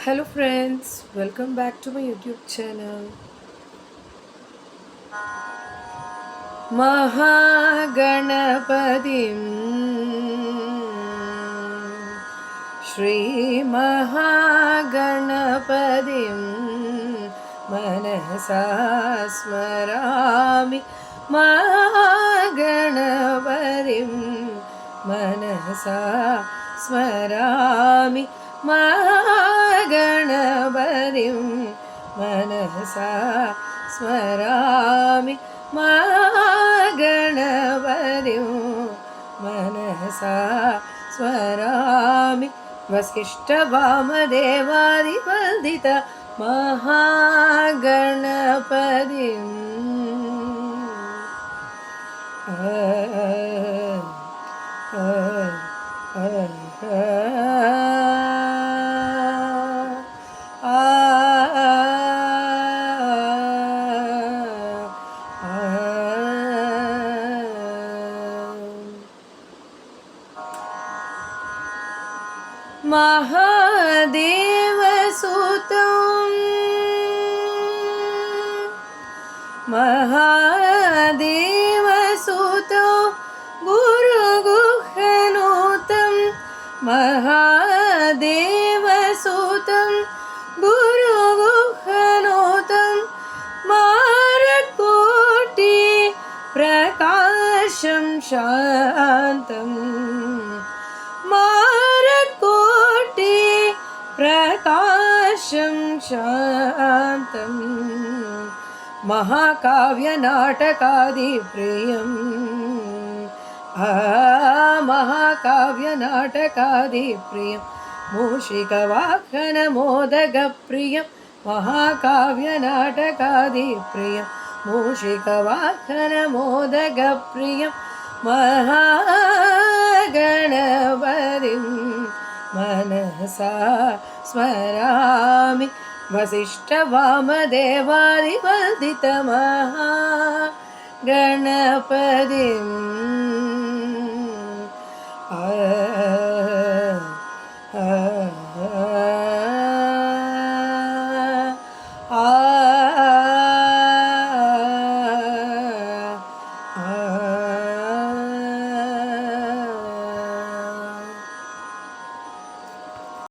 Hello friends, welcome back to my YouTube channel. Mahaganapadim Shri Mahaganapadim Manasa Smarami Mahaganapadim Manasa Smarami Mahaganapadim Manasa Smarami Mahaganapadim Manasa Smarami Vasishtha-Vamadevaदिवन्दिता Mahaganapadim Mahadevasutam Mahadevasutam Guruguhanutam Mahadevasutam Guruguhanutam Marakoti Prakasham Shantam Marakoti Prakasham Shantam Mahakavya Natakadi Priyam Mahakavya Natakadi Priyam Mushika Vakhana Modaga Priyam Mahakavya Natakadi Priyam Mushika Vakhana Modaga Priyam Mahaganapadim Manasa Smarami Vasishtha-Vamadevaदिवन्दिता Mahaganapadim